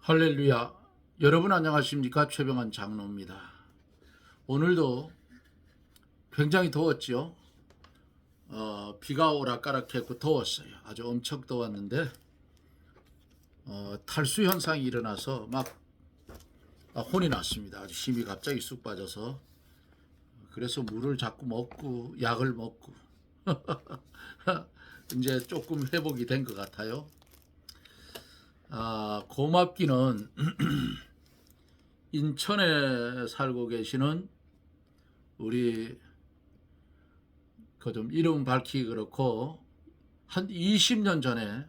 할렐루야. 여러분 안녕하십니까? 최병환 장로입니다. 오늘도 굉장히 더웠죠. 비가 오락가락했고 더웠어요. 아주 엄청 더웠는데 탈수 현상이 일어나서 막 혼이 났습니다. 아주 힘이 갑자기 쑥 빠져서. 그래서 물을 자꾸 먹고 약을 먹고 이제 조금 회복이 된 것 같아요. 고맙기는 인천에 살고 계시는 우리 그 좀 이름 밝히기 그렇고 한 20년 전에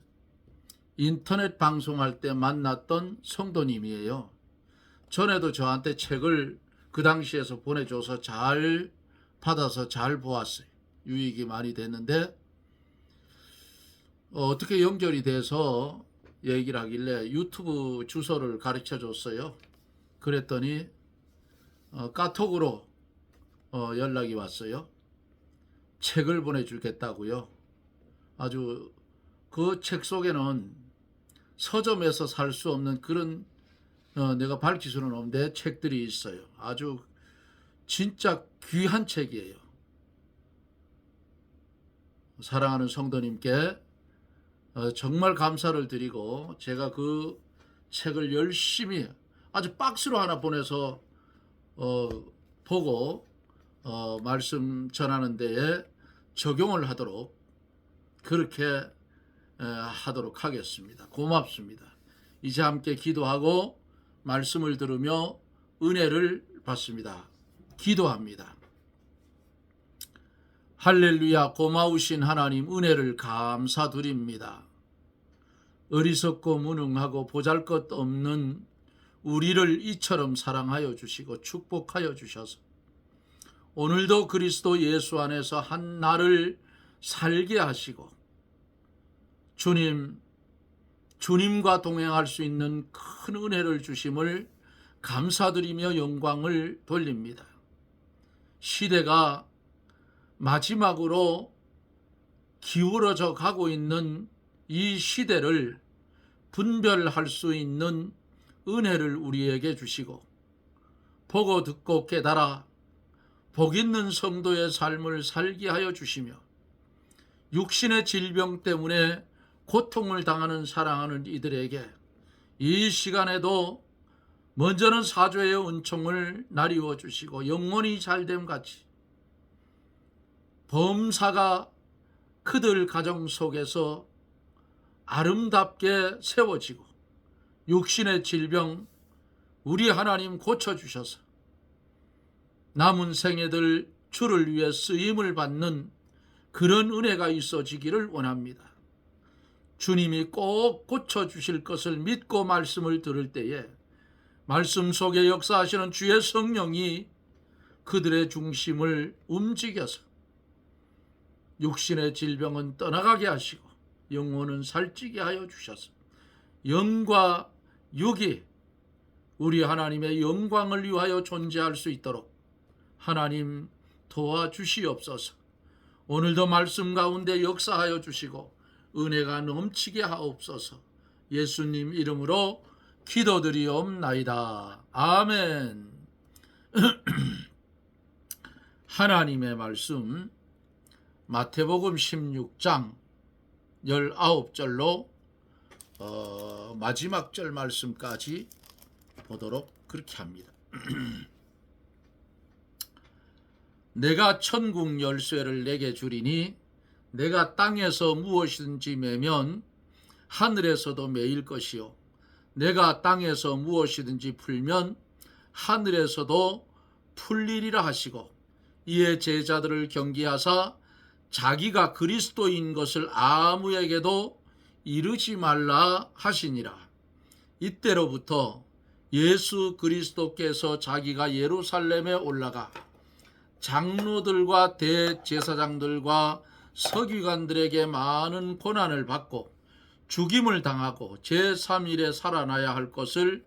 인터넷 방송할 때 만났던 성도님이에요. 전에도 저한테 책을 그 당시에서 보내줘서 잘 받아서 잘 보았어요. 유익이 많이 됐는데 어떻게 연결이 돼서 얘기를 하길래 유튜브 주소를 가르쳐 줬어요. 그랬더니 카톡으로 연락이 왔어요. 책을 보내주겠다고요. 아주 그 책 속에는 서점에서 살 수 없는 그런 내가 밝힐 수는 없는데 책들이 있어요. 아주 진짜 귀한 책이에요. 사랑하는 성도님께 정말 감사를 드리고 제가 그 책을 열심히 아주 박스로 하나 보내서 보고 말씀 전하는 데에 적용을 하도록 그렇게 하도록 하겠습니다. 고맙습니다. 이제 함께 기도하고 말씀을 들으며 은혜를 받습니다. 기도합니다. 할렐루야. 고마우신 하나님 은혜를 감사드립니다. 어리석고 무능하고 보잘것없는 우리를 이처럼 사랑하여 주시고 축복하여 주셔서 오늘도 그리스도 예수 안에서 한 날을 살게 하시고 주님과 동행할 수 있는 큰 은혜를 주심을 감사드리며 영광을 돌립니다. 시대가 마지막으로 기울어져 가고 있는 이 시대를 분별할 수 있는 은혜를 우리에게 주시고 보고 듣고 깨달아 복 있는 성도의 삶을 살게 하여 주시며 육신의 질병 때문에 고통을 당하는 사랑하는 이들에게 이 시간에도 먼저는 사죄의 은총을 나리워 주시고 영원히 잘됨 같이 범사가 그들 가정 속에서 아름답게 세워지고 육신의 질병 우리 하나님 고쳐주셔서 남은 생애들 주를 위해 쓰임을 받는 그런 은혜가 있어지기를 원합니다. 주님이 꼭 고쳐주실 것을 믿고 말씀을 들을 때에 말씀 속에 역사하시는 주의 성령이 그들의 중심을 움직여서 육신의 질병은 떠나가게 하시고 영혼은 살찌게 하여 주셔서 영과 육이 우리 하나님의 영광을 위하여 존재할 수 있도록 하나님 도와주시옵소서. 오늘도 말씀 가운데 역사하여 주시고 은혜가 넘치게 하옵소서. 예수님 이름으로 기도드리옵나이다. 아멘. 하나님의 말씀 마태복음 16장 19절로 마지막 절 말씀까지 보도록 그렇게 합니다. 내가 천국 열쇠를 내게 주리니 내가 땅에서 무엇이든지 매면 하늘에서도 매일 것이요 내가 땅에서 무엇이든지 풀면 하늘에서도 풀리리라 하시고 이에 제자들을 경계하사 자기가 그리스도인 것을 아무에게도 이르지 말라 하시니라. 이때로부터 예수 그리스도께서 자기가 예루살렘에 올라가 장로들과 대제사장들과 서기관들에게 많은 고난을 받고 죽임을 당하고 제3일에 살아나야 할 것을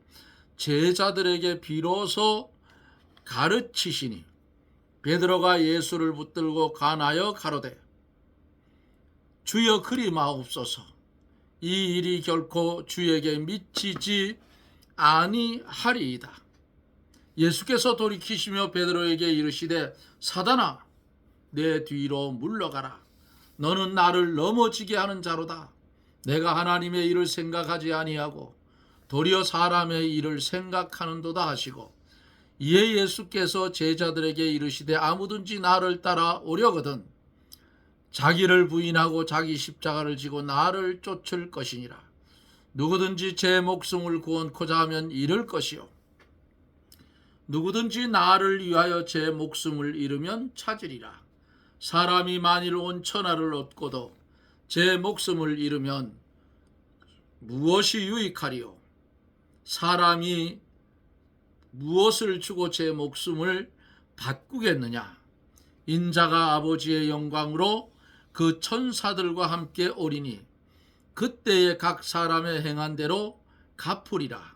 제자들에게 비로소 가르치시니 베드로가 예수를 붙들고 간하여 가로되 주여 그리 마옵소서 이 일이 결코 주에게 미치지 아니하리이다. 예수께서 돌이키시며 베드로에게 이르시되 사단아 내 뒤로 물러가라. 너는 나를 넘어지게 하는 자로다. 내가 하나님의 일을 생각하지 아니하고 도리어 사람의 일을 생각하는도다 하시고, 이에 예수께서 제자들에게 이르시되 아무든지 나를 따라 오려거든 자기를 부인하고 자기 십자가를 지고 나를 쫓을 것이니라. 누구든지 제 목숨을 구원코자 하면 잃을 것이요 누구든지 나를 위하여 제 목숨을 잃으면 찾으리라. 사람이 만일 온 천하를 얻고도 제 목숨을 잃으면 무엇이 유익하리요? 사람이 무엇을 주고 제 목숨을 바꾸겠느냐? 인자가 아버지의 영광으로 그 천사들과 함께 오리니 그때에 각 사람의 행한 대로 갚으리라.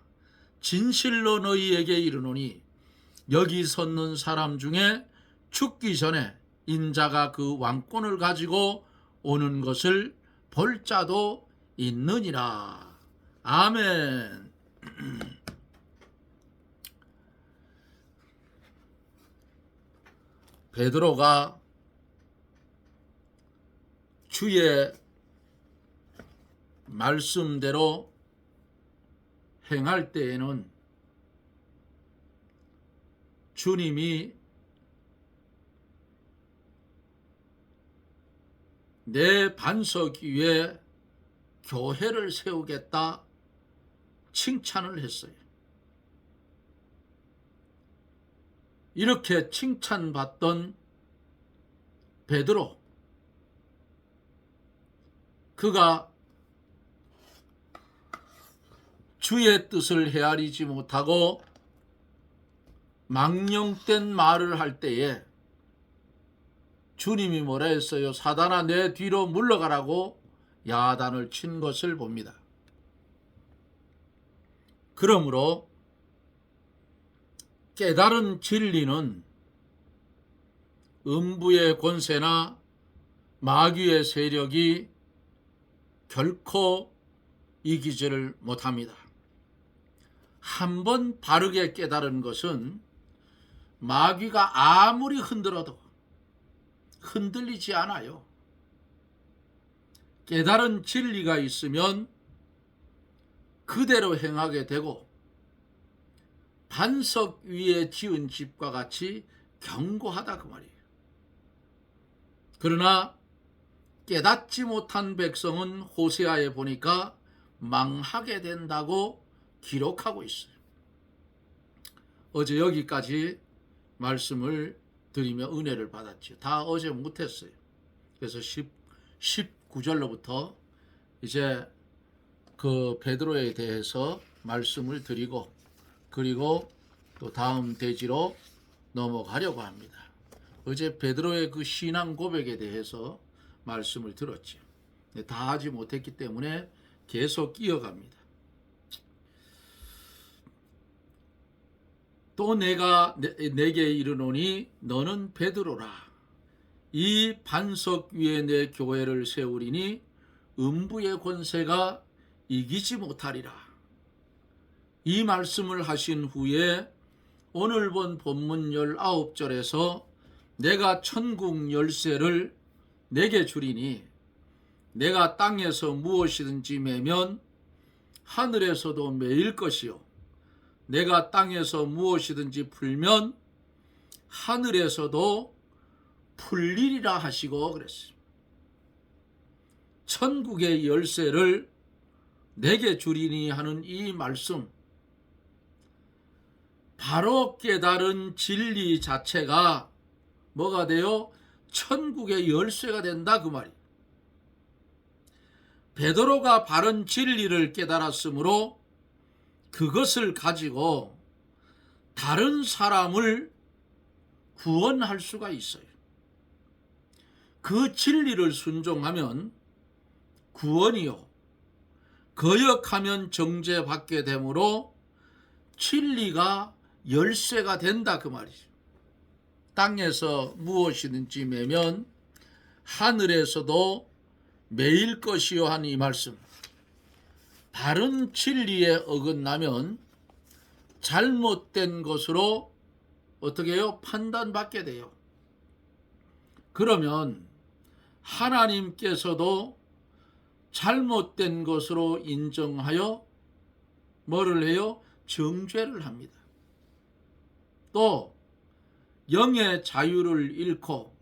진실로 너희에게 이르노니 여기 섰는 사람 중에 죽기 전에 인자가 그 왕권을 가지고 오는 것을 볼 자도 있느니라. 아멘. 베드로가 주의 말씀대로 행할 때에는 주님이 내 반석 위에 교회를 세우겠다 칭찬을 했어요. 이렇게 칭찬받던 베드로, 그가 주의 뜻을 헤아리지 못하고 망령된 말을 할 때에 주님이 뭐라 했어요? 사단아 내 뒤로 물러가라고 야단을 친 것을 봅니다. 그러므로 깨달은 진리는 음부의 권세나 마귀의 세력이 결코 이기지를 못합니다. 한번 바르게 깨달은 것은 마귀가 아무리 흔들어도 흔들리지 않아요. 깨달은 진리가 있으면 그대로 행하게 되고 반석 위에 지은 집과 같이 견고하다 그 말이에요. 그러나 깨닫지 못한 백성은 호세아에 보니까 망하게 된다고 기록하고 있어요. 어제 여기까지 말씀을 드리며 은혜를 받았죠. 다 어제 못했어요. 그래서 19절로부터 이제 그 베드로에 대해서 말씀을 드리고 그리고 또 다음 대지로 넘어가려고 합니다. 어제 베드로의 그 신앙 고백에 대해서 말씀을 들었죠. 다 하지 못했기 때문에 계속 이어갑니다. 또 내가 내게 이르노니 너는 베드로라. 이 반석 위에 내 교회를 세우리니 음부의 권세가 이기지 못하리라. 이 말씀을 하신 후에 오늘 본 본문 19절에서 내가 천국 열쇠를 내게 주리니 내가 땅에서 무엇이든지 매면 하늘에서도 매일 것이요 내가 땅에서 무엇이든지 풀면 하늘에서도 풀리리라 하시고 그랬어요. 천국의 열쇠를 내게 주리니 하는 이 말씀, 바로 깨달은 진리 자체가 뭐가 돼요? 천국의 열쇠가 된다 그 말이에요. 베드로가 바른 진리를 깨달았으므로 그것을 가지고 다른 사람을 구원할 수가 있어요. 그 진리를 순종하면 구원이요, 거역하면 정죄받게 되므로 진리가 열쇠가 된다 그 말이죠. 땅에서 무엇이든지 매면 하늘에서도 매일 것이요 한 이 말씀, 바른 진리에 어긋나면 잘못된 것으로 어떻게 해요? 판단받게 돼요. 그러면 하나님께서도 잘못된 것으로 인정하여 뭐를 해요? 정죄를 합니다. 또 영의 자유를 잃고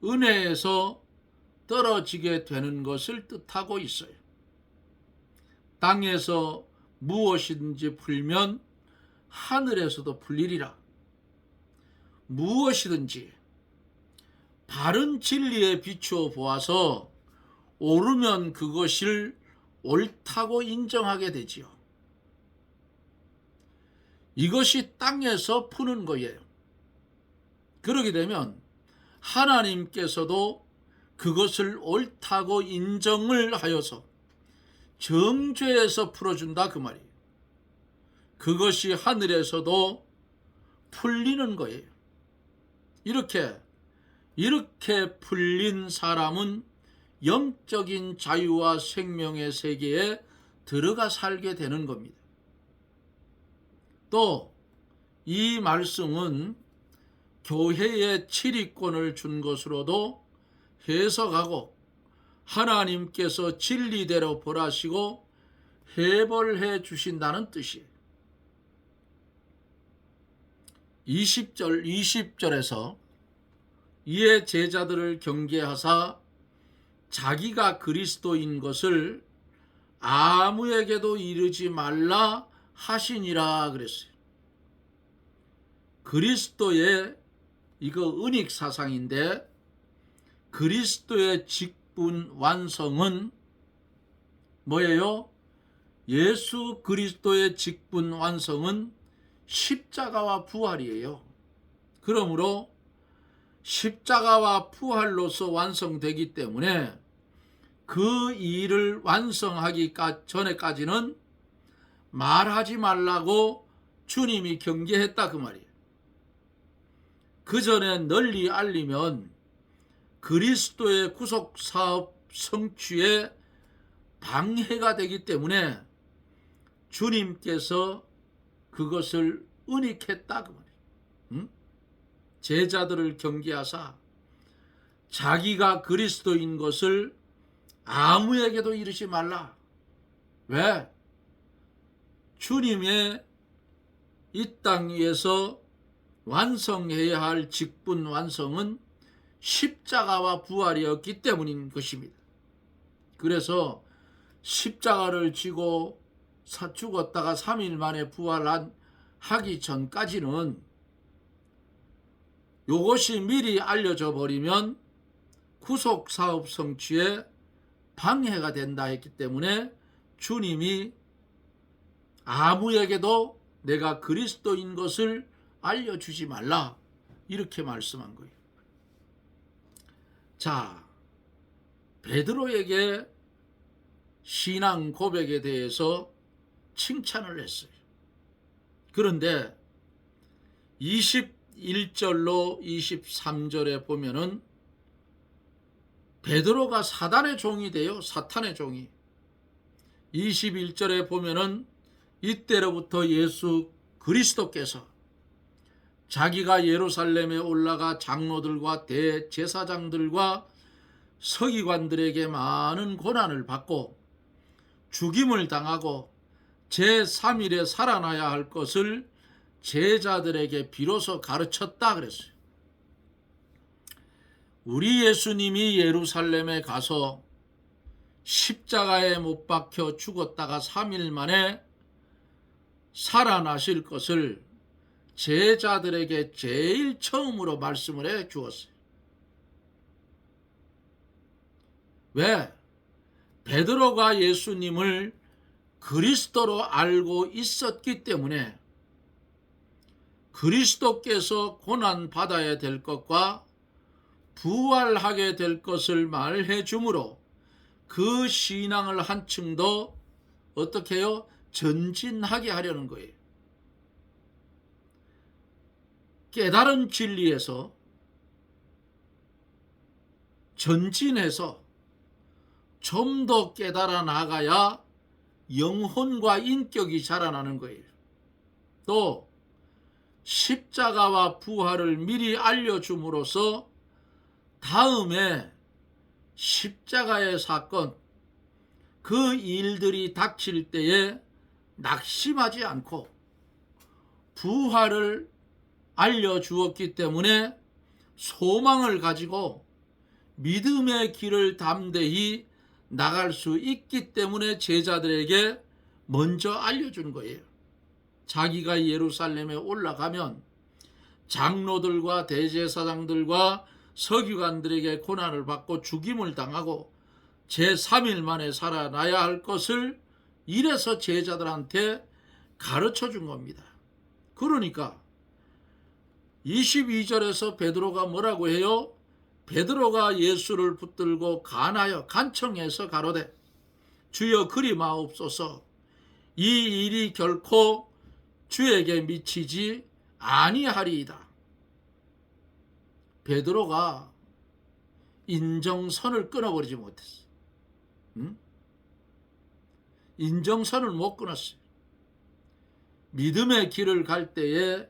은혜에서 떨어지게 되는 것을 뜻하고 있어요. 땅에서 무엇이든지 풀면 하늘에서도 풀리리라. 무엇이든지 바른 진리에 비추어 보아서 옳으면 그것을 옳다고 인정하게 되지요. 이것이 땅에서 푸는 거예요. 그러게 되면 하나님께서도 그것을 옳다고 인정을 하여서 정죄에서 풀어준다 그 말이에요. 그것이 하늘에서도 풀리는 거예요. 이렇게 풀린 사람은 영적인 자유와 생명의 세계에 들어가 살게 되는 겁니다. 또 이 말씀은 교회에 치리권을 준 것으로도 해석하고 하나님께서 진리대로 벌하시고 해벌해 주신다는 뜻이에요. 20절에서 이에 제자들을 경계하사 자기가 그리스도인 것을 아무에게도 이르지 말라 하시니라 그랬어요. 그리스도의 이거 은익 사상인데 그리스도의 직분 완성은 뭐예요? 예수 그리스도의 직분 완성은 십자가와 부활이에요. 그러므로 십자가와 부활로서 완성되기 때문에 그 일을 완성하기 전에까지는 말하지 말라고 주님이 경계했다 그 말이에요. 그 전에 널리 알리면 그리스도의 구속사업 성취에 방해가 되기 때문에 주님께서 그것을 은닉했다 그 말이에요. 제자들을 경계하사 자기가 그리스도인 것을 아무에게도 이르지 말라. 왜? 주님의 이 땅 위에서 완성해야 할 직분 완성은 십자가와 부활이었기 때문인 것입니다. 그래서 십자가를 지고 죽었다가 3일 만에 부활하기 전까지는 이것이 미리 알려져 버리면 구속사업 성취에 방해가 된다 했기 때문에 주님이 아무에게도 내가 그리스도인 것을 알려주지 말라 이렇게 말씀한 거예요. 자, 베드로에게 신앙 고백에 대해서 칭찬을 했어요. 그런데 21절로 23절에 보면은 베드로가 사단의 종이 돼요. 사탄의 종이. 21절에 보면은 이때로부터 예수 그리스도께서 자기가 예루살렘에 올라가 장로들과 대제사장들과 서기관들에게 많은 고난을 받고 죽임을 당하고 제3일에 살아나야 할 것을 제자들에게 비로소 가르쳤다 그랬어요. 우리 예수님이 예루살렘에 가서 십자가에 못 박혀 죽었다가 3일 만에 살아나실 것을 제자들에게 제일 처음으로 말씀을 해 주었어요. 왜? 베드로가 예수님을 그리스도로 알고 있었기 때문에 그리스도께서 고난받아야 될 것과 부활하게 될 것을 말해 주므로 그 신앙을 한층 더 어떻게 해요? 전진하게 하려는 거예요. 깨달은 진리에서 전진해서 좀 더 깨달아 나가야 영혼과 인격이 자라나는 거예요. 또 십자가와 부활을 미리 알려줌으로써 다음에 십자가의 사건, 그 일들이 닥칠 때에 낙심하지 않고 부활을 알려주었기 때문에 소망을 가지고 믿음의 길을 담대히 나갈 수 있기 때문에 제자들에게 먼저 알려준 거예요. 자기가 예루살렘에 올라가면 장로들과 대제사장들과 서기관들에게 고난을 받고 죽임을 당하고 제3일 만에 살아나야 할 것을 이래서 제자들한테 가르쳐 준 겁니다. 그러니까 22절에서 베드로가 뭐라고 해요? 베드로가 예수를 붙들고 간하여 간청해서 가로되 주여 그리 마옵소서, 이 일이 결코 주에게 미치지 아니하리이다. 베드로가 인정선을 끊어버리지 못했어. 응? 인정선을 못 끊었어요. 믿음의 길을 갈 때에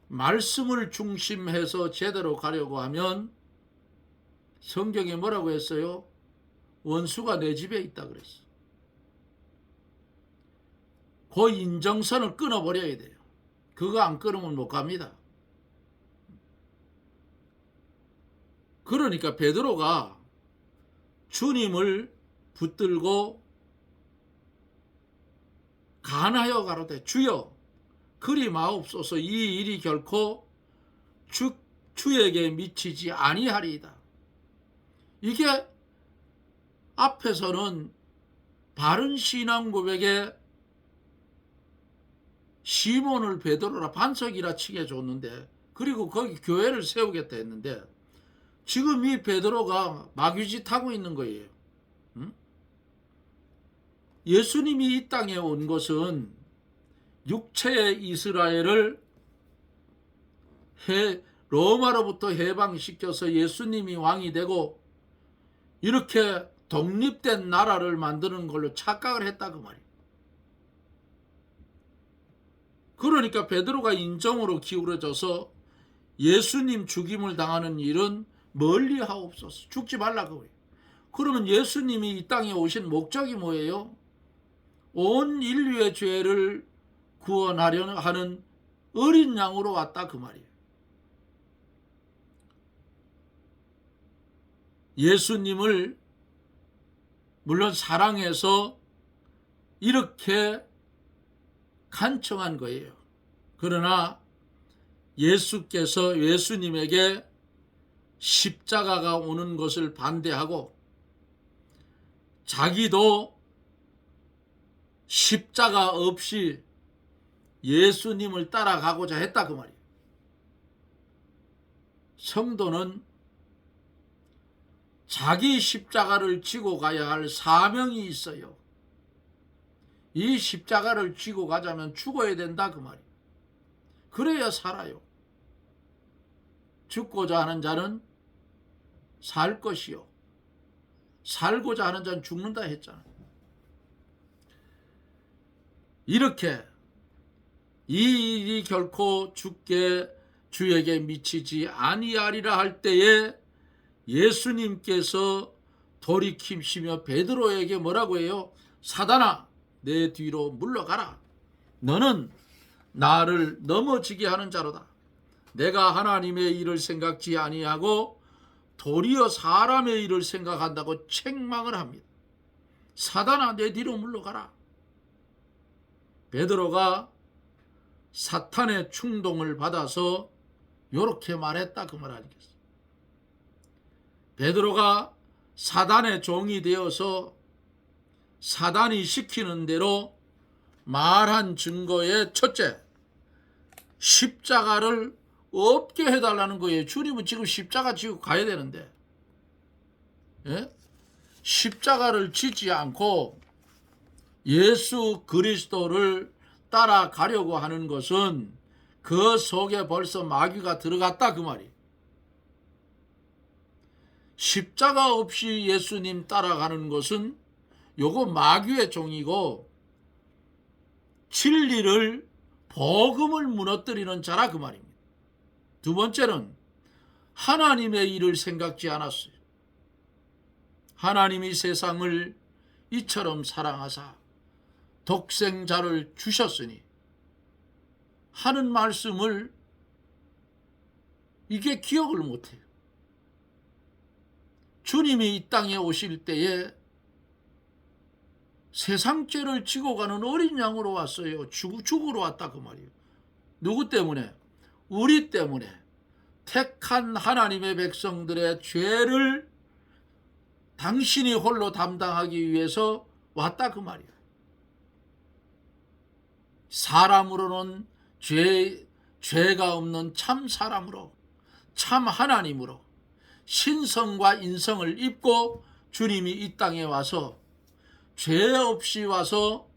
말씀을 중심해서 제대로 가려고 하면 성경에 뭐라고 했어요? 원수가 내 집에 있다 그랬어. 그 인정선을 끊어버려야 돼요. 그거 안 끊으면 못 갑니다. 그러니까 베드로가 주님을 붙들고 간하여 가로되 주여 그리 마옵소서, 이 일이 결코 주에게 미치지 아니하리이다. 이게 앞에서는 바른 신앙 고백에 시몬을 베드로라 반석이라 치게 줬는데, 그리고 거기 교회를 세우겠다 했는데, 지금 이 베드로가 마귀짓 하고 있는 거예요. 응? 예수님이 이 땅에 온 것은 육체의 이스라엘을 로마로부터 해방시켜서 예수님이 왕이 되고 이렇게 독립된 나라를 만드는 걸로 착각을 했다 그 말이에요. 그러니까 베드로가 인정으로 기울어져서 예수님 죽임을 당하는 일은 멀리 하옵소서, 죽지 말라고 해요. 그러면 예수님이 이 땅에 오신 목적이 뭐예요? 온 인류의 죄를 구원하려 하는 어린 양으로 왔다 그 말이에요. 예수님을 물론 사랑해서 이렇게 간청한 거예요. 그러나 예수님에게 십자가가 오는 것을 반대하고 자기도 십자가 없이 예수님을 따라가고자 했다 그 말이에요. 성도는 자기 십자가를 지고 가야 할 사명이 있어요. 이 십자가를 지고 가자면 죽어야 된다 그 말이에요. 그래야 살아요. 죽고자 하는 자는 살 것이요, 살고자 하는 자는 죽는다 했잖아요. 이렇게 이 일이 결코 주에게 미치지 아니하리라 할 때에 예수님께서 돌이키시며 베드로에게 뭐라고 해요? 사단아, 내 뒤로 물러가라. 너는 나를 넘어지게 하는 자로다. 내가 하나님의 일을 생각지 아니하고 도리어 사람의 일을 생각한다고 책망을 합니다. 사단아, 내 뒤로 물러가라. 베드로가 사탄의 충동을 받아서 이렇게 말했다 그 말 아니겠어요? 베드로가 사단의 종이 되어서 사단이 시키는 대로 말한 증거의 첫째, 십자가를 없게 해달라는 거예요. 주님은 지금 십자가 지고 가야 되는데, 예? 십자가를 지지 않고 예수 그리스도를 따라가려고 하는 것은 그 속에 벌써 마귀가 들어갔다 그 말이에요. 십자가 없이 예수님 따라가는 것은 요거 마귀의 종이고 진리를 복음을 무너뜨리는 자라 그 말입니다. 두 번째는 하나님의 일을 생각지 않았어요. 하나님이 세상을 이처럼 사랑하사 독생자를 주셨으니 하는 말씀을 이게 기억을 못해요. 주님이 이 땅에 오실 때에 세상 죄를 지고 가는 어린 양으로 왔어요. 죽으러 왔다 그 말이에요. 누구 때문에? 우리 때문에. 택한 하나님의 백성들의 죄를 당신이 홀로 담당하기 위해서 왔다 그 말이에요. 사람으로는 죄가 없는 참 사람으로, 참 하나님으로 신성과 인성을 입고 주님이 이 땅에 와서 죄 없이 와서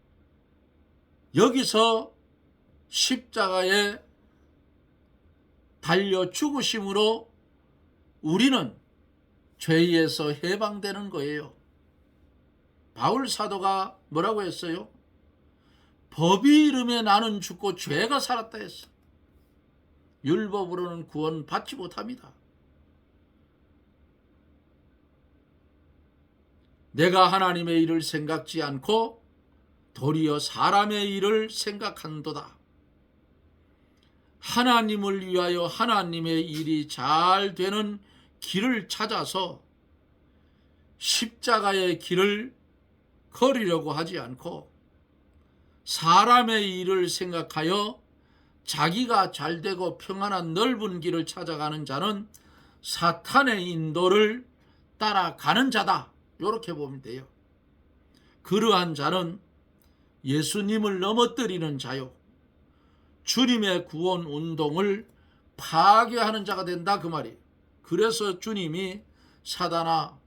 여기서 십자가에 달려 죽으심으로 우리는 죄에서 해방되는 거예요. 바울 사도가 뭐라고 했어요? 법이 이름에 나는 죽고 죄가 살았다 했어. 율법으로는 구원 받지 못합니다. 내가 하나님의 일을 생각지 않고 도리어 사람의 일을 생각한도다. 하나님을 위하여 하나님의 일이 잘 되는 길을 찾아서 십자가의 길을 걸으려고 하지 않고 사람의 일을 생각하여 자기가 잘되고 평안한 넓은 길을 찾아가는 자는 사탄의 인도를 따라가는 자다. 이렇게 보면 돼요. 그러한 자는 예수님을 넘어뜨리는 자요, 주님의 구원 운동을 파괴하는 자가 된다 그 말이에요. 그래서 주님이 사단아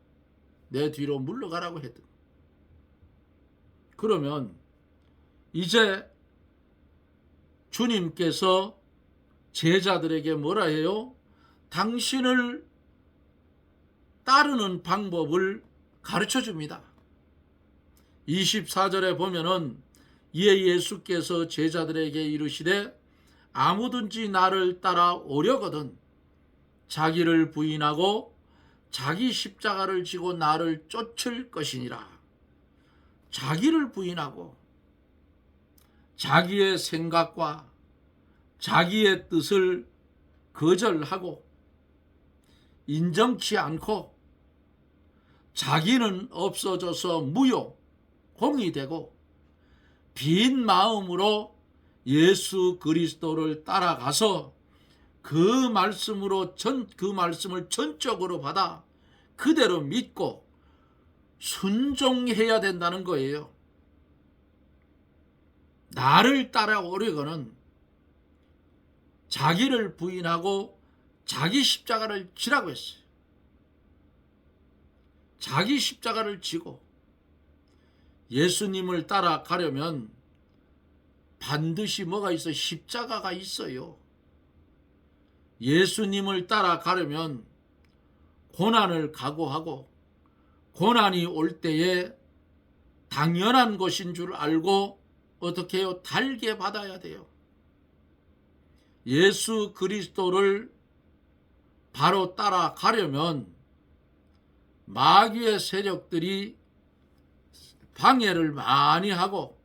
내 뒤로 물러가라고 했던. 그러면 이제 주님께서 제자들에게 뭐라 해요? 당신을 따르는 방법을 가르쳐 줍니다. 24절에 보면은 이에 예수께서 제자들에게 이르시되 아무든지 나를 따라오려거든 자기를 부인하고 자기 십자가를 지고 나를 쫓을 것이니라. 자기를 부인하고 자기의 생각과 자기의 뜻을 거절하고 인정치 않고 자기는 없어져서 무용, 공이 되고 빈 마음으로 예수 그리스도를 따라가서 그 말씀을 전적으로 받아 그대로 믿고 순종해야 된다는 거예요. 나를 따라오려거는 자기를 부인하고 자기 십자가를 지라고 했어요. 자기 십자가를 지고 예수님을 따라가려면 반드시 뭐가 있어요? 십자가가 있어요. 예수님을 따라가려면 고난을 각오하고 고난이 올 때에 당연한 것인 줄 알고 어떻게 해요? 달게 받아야 돼요. 예수 그리스도를 바로 따라가려면 마귀의 세력들이 방해를 많이 하고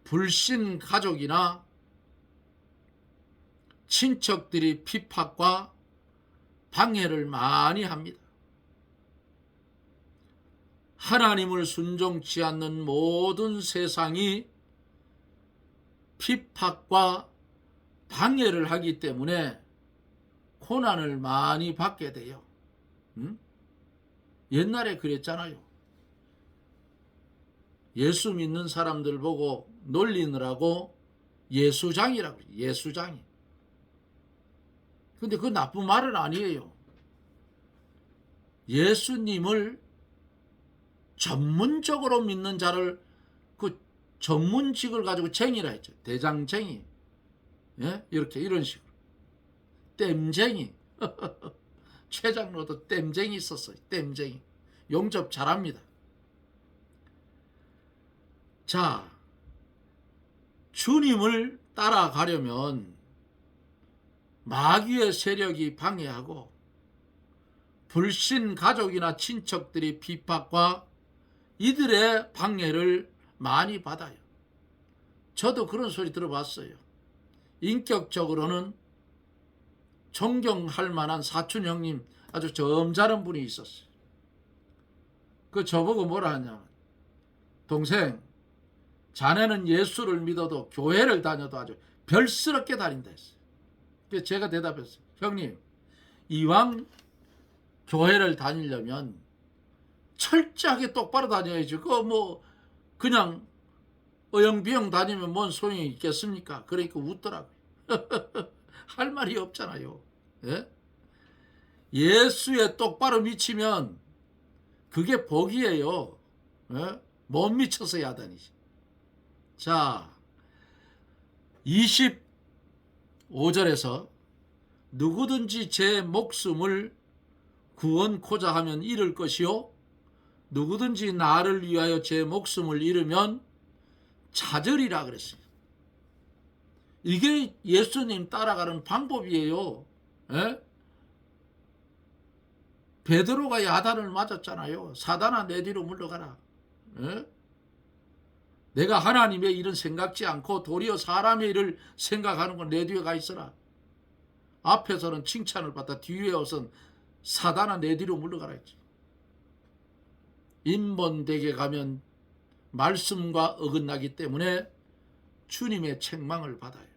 불신 가족이나 친척들이 핍박과 방해를 많이 합니다. 하나님을 순종치 않는 모든 세상이 핍박과 방해를 하기 때문에 고난을 많이 받게 돼요. 옛날에 그랬잖아요. 예수 믿는 사람들 보고 놀리느라고 예수장이라고 해요. 예수장이. 근데 그 나쁜 말은 아니에요. 예수님을 전문적으로 믿는 자를 그 전문직을 가지고 쟁이라 했죠. 대장쟁이. 예? 이렇게 이런 식으로. 땜쟁이. 최장로도 땜쟁이 있었어요. 땜쟁이. 용접 잘합니다. 자, 주님을 따라가려면 마귀의 세력이 방해하고 불신 가족이나 친척들이 비판과 이들의 방해를 많이 받아요. 저도 그런 소리 들어봤어요. 인격적으로는 존경할 만한 사촌 형님 아주 점잖은 분이 있었어요. 그 저보고 뭐라 하냐면, 동생, 자네는 예수를 믿어도 교회를 다녀도 아주 별스럽게 다닌다 했어요. 그래서 제가 대답했어요. 형님, 이왕 교회를 다니려면 철저하게 똑바로 다녀야지. 그냥 어영비영 다니면 뭔 소용이 있겠습니까? 그러니까 웃더라고요. 할 말이 없잖아요. 예? 예수에 똑바로 미치면 그게 복이에요. 예? 못 미쳐서 야단이지. 자, 25절에서 누구든지 제 목숨을 구원코자 하면 잃을 것이요, 누구든지 나를 위하여 제 목숨을 잃으면 찾으리라 그랬어요. 이게 예수님 따라가는 방법이에요. 에? 베드로가 야단을 맞았잖아요. 사단아, 내 뒤로 물러가라. 에? 내가 하나님의 일은 생각지 않고 도리어 사람의 일을 생각하는 건 내 뒤에 가 있어라. 앞에서는 칭찬을 받다 뒤에 와서는 사단아, 내 뒤로 물러가라 했지. 인본되게 가면 말씀과 어긋나기 때문에 주님의 책망을 받아요.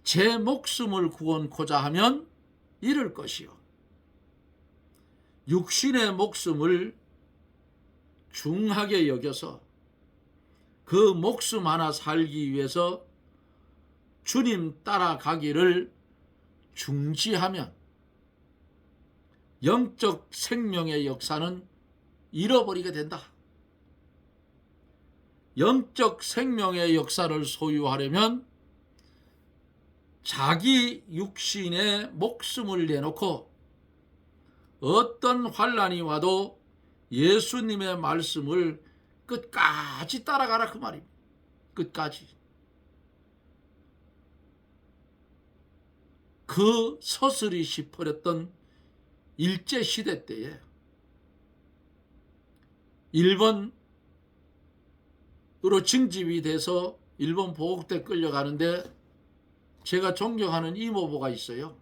제 목숨을 구원코자 하면 잃을 것이요, 육신의 목숨을 중하게 여겨서 그 목숨 하나 살기 위해서 주님 따라가기를 중지하면 영적 생명의 역사는 잃어버리게 된다. 영적 생명의 역사를 소유하려면 자기 육신의 목숨을 내놓고 어떤 환난이 와도 예수님의 말씀을 끝까지 따라가라, 그 말입니다. 끝까지. 그 서슬이 시퍼렸던 일제시대 때에 일본으로 징집이 돼서 일본 보국대 끌려가는데 제가 존경하는 이모부가 있어요.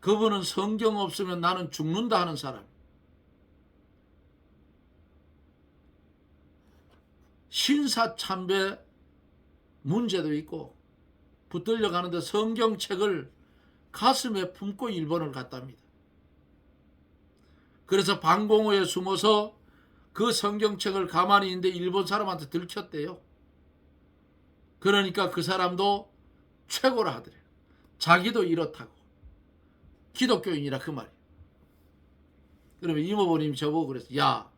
그분은 성경 없으면 나는 죽는다 하는 사람. 신사참배 문제도 있고 붙들려 가는데 성경책을 가슴에 품고 일본을 갔답니다. 그래서 방공호에 숨어서 그 성경책을 가만히 있는데 일본 사람한테 들켰대요. 그러니까 그 사람도 최고라 하더래요. 자기도 이렇다고. 기독교인이라 그 말이에요. 그러면 이모부님이 저보고 그랬어요. 야,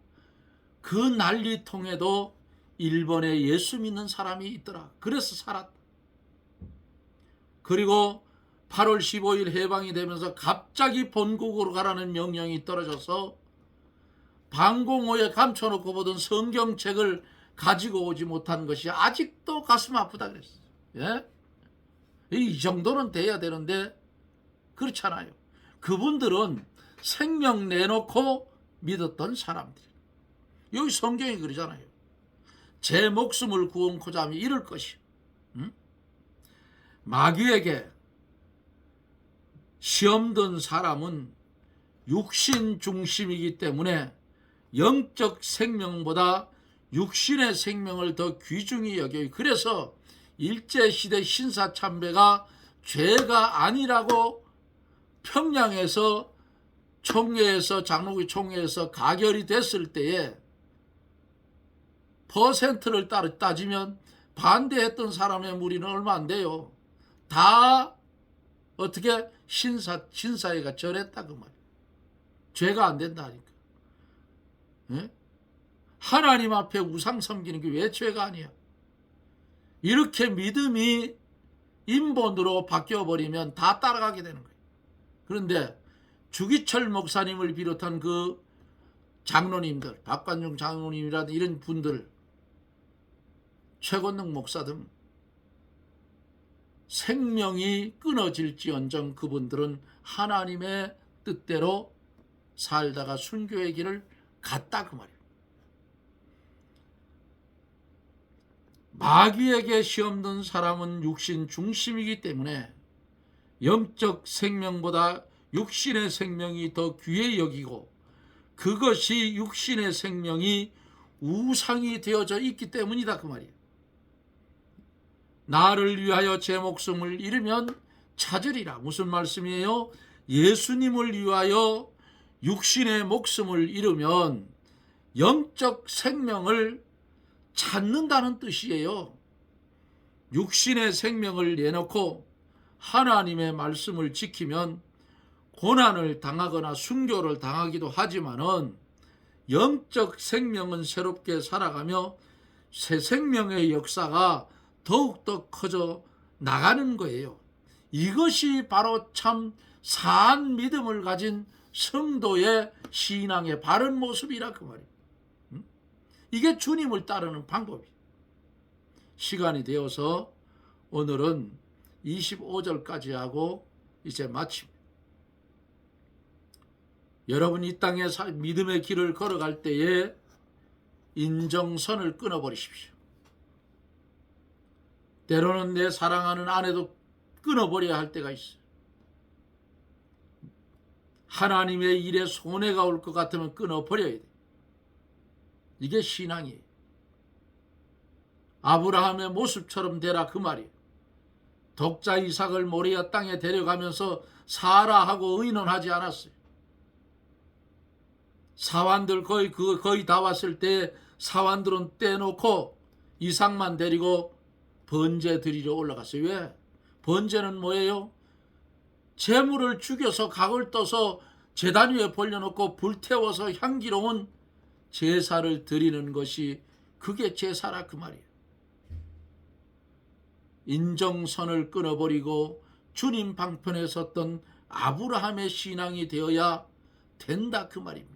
그 난리통에도 일본에 예수 믿는 사람이 있더라. 그래서 살았다. 그리고 8월 15일 해방이 되면서 갑자기 본국으로 가라는 명령이 떨어져서 방공호에 감춰놓고 보던 성경책을 가지고 오지 못한 것이 아직도 가슴 아프다 그랬어요. 예? 이 정도는 돼야 되는데 그렇잖아요. 그분들은 생명 내놓고 믿었던 사람들. 여기 성경이 그러잖아요. 제 목숨을 구원코자 하면 잃을 것이요. 마귀에게 시험 든 사람은 육신 중심이기 때문에 영적 생명보다 육신의 생명을 더 귀중히 여겨요. 그래서 일제시대 신사참배가 죄가 아니라고 평양에서 총회에서 장로교 총회에서 가결이 됐을 때에 퍼센트를 따지면 반대했던 사람의 무리는 얼마 안 돼요. 다 어떻게 신사회가 절했다 그 말이에요. 죄가 안 된다니까. 예? 하나님 앞에 우상 섬기는 게 왜 죄가 아니야? 이렇게 믿음이 인본으로 바뀌어버리면 다 따라가게 되는 거예요. 그런데 주기철 목사님을 비롯한 그 장로님들, 박관중 장로님이라든 이런 분들, 최건능 목사 등 생명이 끊어질지언정 그분들은 하나님의 뜻대로 살다가 순교의 길을 갔다 그 말이에요. 마귀에게 시험 든 사람은 육신 중심이기 때문에 영적 생명보다 육신의 생명이 더 귀해 여기고, 그것이 육신의 생명이 우상이 되어져 있기 때문이다 그 말이에요. 나를 위하여 제 목숨을 잃으면 찾으리라. 무슨 말씀이에요? 예수님을 위하여 육신의 목숨을 잃으면 영적 생명을 찾는다는 뜻이에요. 육신의 생명을 내놓고 하나님의 말씀을 지키면 고난을 당하거나 순교를 당하기도 하지만은 영적 생명은 새롭게 살아가며 새 생명의 역사가 더욱더 커져 나가는 거예요. 이것이 바로 참 사한 믿음을 가진 성도의 신앙의 바른 모습이라 그 말이에요. 이게 주님을 따르는 방법이에요. 시간이 되어서 오늘은 25절까지 하고 이제 마칩니다. 여러분 이 땅에 믿음의 길을 걸어갈 때에 인정선을 끊어버리십시오. 때로는 내 사랑하는 아내도 끊어버려야 할 때가 있어요. 하나님의 일에 손해가 올 것 같으면 끊어버려야 돼. 이게 신앙이에요. 아브라함의 모습처럼 되라 그 말이에요. 독자 이삭을 모리아 땅에 데려가면서 사라하고 의논하지 않았어요. 사환들 거의 다 왔을 때 사환들은 떼놓고 이삭만 데리고 번제 드리러 올라갔어요. 왜? 번제는 뭐예요? 제물을 죽여서 각을 떠서 제단 위에 벌려놓고 불태워서 향기로운 제사를 드리는 것이 그게 제사라 그 말이에요. 인정선을 끊어버리고 주님 방편에 섰던 아브라함의 신앙이 되어야 된다 그 말입니다.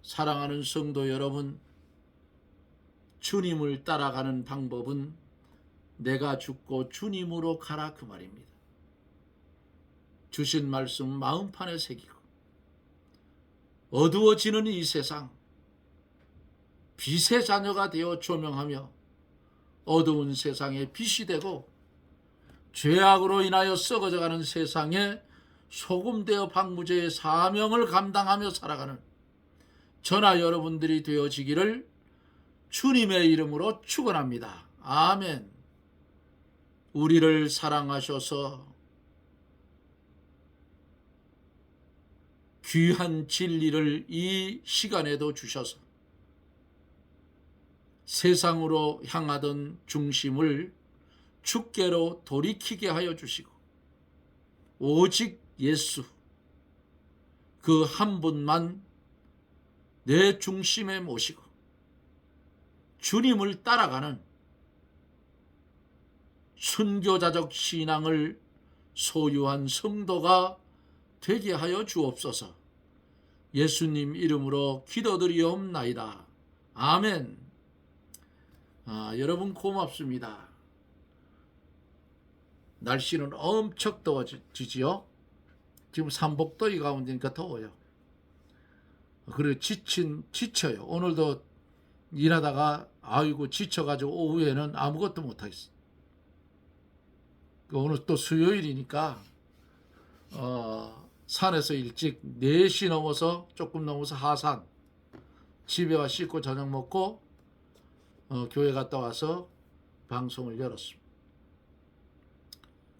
사랑하는 성도 여러분, 주님을 따라가는 방법은 내가 죽고 주님으로 가라 그 말입니다. 주신 말씀 마음판에 새기고 어두워지는 이 세상 빛의 자녀가 되어 조명하며 어두운 세상에 빛이 되고 죄악으로 인하여 썩어져가는 세상에 소금되어 방부제의 사명을 감당하며 살아가는 저나 여러분들이 되어지기를 주님의 이름으로 축원합니다. 아멘. 우리를 사랑하셔서 귀한 진리를 이 시간에도 주셔서 세상으로 향하던 중심을 주께로 돌이키게 하여 주시고 오직 예수 그 한 분만 내 중심에 모시고 주님을 따라가는 순교자적 신앙을 소유한 성도가 되게 하여 주옵소서. 예수님 이름으로 기도드리옵나이다. 아멘. 여러분 고맙습니다. 날씨는 엄청 더워지지요. 지금 삼복더위 가운데니까 더워요. 그리고 지쳐요. 오늘도 일하다가 아이고 지쳐가지고 오후에는 아무것도 못하겠어. 오늘 또 수요일이니까 산에서 일찍 4시 넘어서 조금 넘어서 하산 집에 와 씻고 저녁 먹고 교회 갔다 와서 방송을 열었습니다.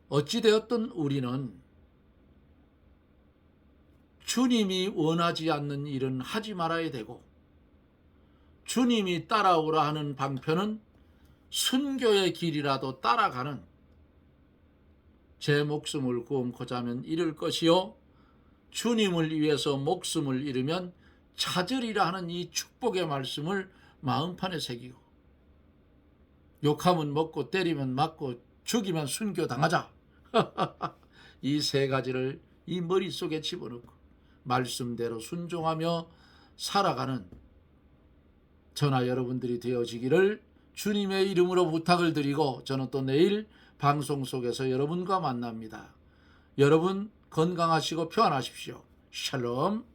어찌되었든 우리는 주님이 원하지 않는 일은 하지 말아야 되고 주님이 따라오라 하는 방편은 순교의 길이라도 따라가는 제 목숨을 구원코자 하면 잃을 것이요 주님을 위해서 목숨을 잃으면 찾으리라 하는 이 축복의 말씀을 마음판에 새기고 욕하면 먹고 때리면 맞고 죽이면 순교당하자 이 세 가지를 이 머릿속에 집어넣고 말씀대로 순종하며 살아가는 저나 여러분들이 되어지기를 주님의 이름으로 부탁을 드리고, 저는 또 내일 방송 속에서 여러분과 만납니다. 여러분 건강하시고 평안하십시오. 샬롬.